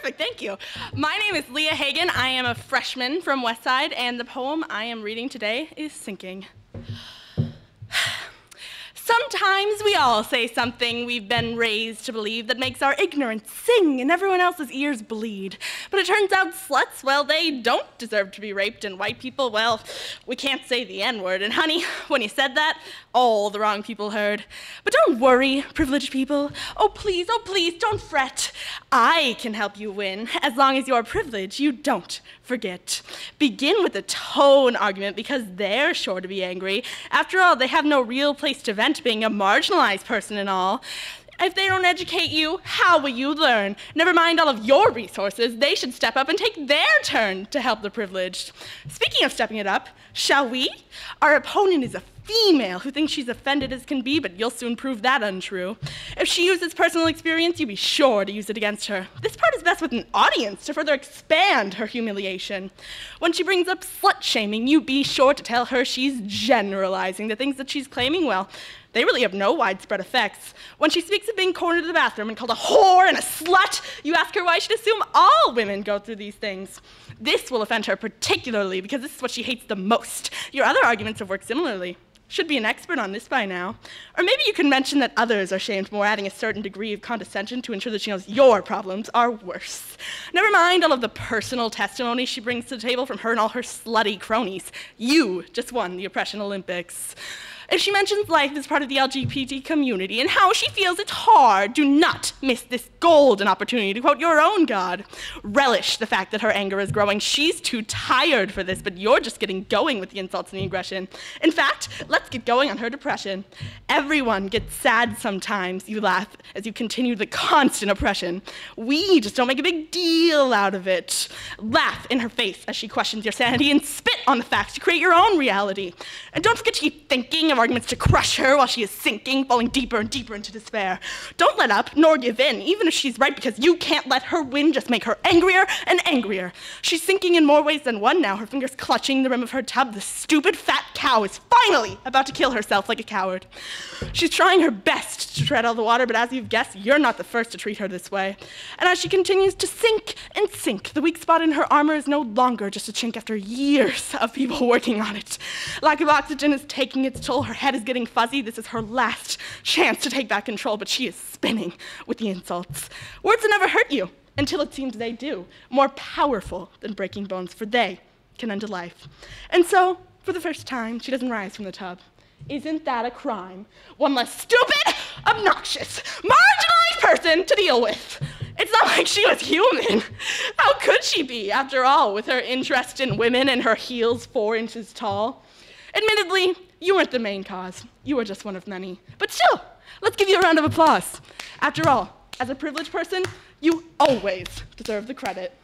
Perfect, thank you. My name is Leah Hagan. I am a freshman from Westside, and the poem I am reading today is Sinking. Sometimes we all say something we've been raised to believe that makes our ignorance sing and everyone else's ears bleed. But it turns out sluts, well, they don't deserve to be raped, and white people, well, we can't say the N-word. And honey, when you said that, all the wrong people heard. But don't worry, privileged people. Oh please, don't fret. I can help you win, as long as you're privileged, you don't forget. Begin with a tone argument, because they're sure to be angry. After all, they have no real place to vent, being a marginalized person and all. If they don't educate you, how will you learn? Never mind all of your resources, they should step up and take their turn to help the privileged. Speaking of stepping it up, shall we? Our opponent is a female who thinks she's offended as can be, but you'll soon prove that untrue. If she uses personal experience, you be sure to use it against her. This part is best with an audience to further expand her humiliation. When she brings up slut-shaming, you be sure to tell her she's generalizing. The things that she's claiming, well, they really have no widespread effects. When she speaks of being cornered in the bathroom and called a whore and a slut, you ask her why she'd assume all women go through these things. This will offend her particularly because this is what she hates the most. Your other arguments have worked similarly. Should be an expert on this by now. Or maybe you can mention that others are shamed more, adding a certain degree of condescension to ensure that she knows your problems are worse. Never mind all of the personal testimony she brings to the table from her and all her slutty cronies. You just won the Oppression Olympics. If she mentions life as part of the LGBT community and how she feels it's hard, do not miss this golden opportunity to quote your own God. Relish the fact that her anger is growing. She's too tired for this, but you're just getting going with the insults and the aggression. In fact, let's get going on her depression. Everyone gets sad sometimes, you laugh, as you continue the constant oppression. We just don't make a big deal out of it. Laugh in her face as she questions your sanity and spit on the facts to create your own reality. And don't forget to keep thinking of arguments to crush her while she is sinking, falling deeper and deeper into despair. Don't let up, nor give in, even if she's right, because you can't let her win, just make her angrier and angrier. She's sinking in more ways than one now, her fingers clutching the rim of her tub. The stupid fat cow is finally about to kill herself like a coward. She's trying her best to tread all the water, but as you've guessed, you're not the first to treat her this way. And as she continues to sink and sink, the weak spot in her armor is no longer just a chink after years of people working on it. Lack of oxygen is taking its toll. Her head is getting fuzzy. This is her last chance to take back control, but she is spinning with the insults. Words that never hurt you, until it seems they do. More powerful than breaking bones, for they can end a life. And so, for the first time, she doesn't rise from the tub. Isn't that a crime? One less stupid, obnoxious, marginalized person to deal with. It's not like she was human. How could she be, after all, with her interest in women and her heels 4 inches tall? Admittedly, you weren't the main cause. You were just one of many. But still, let's give you a round of applause. After all, as a privileged person, you always deserve the credit.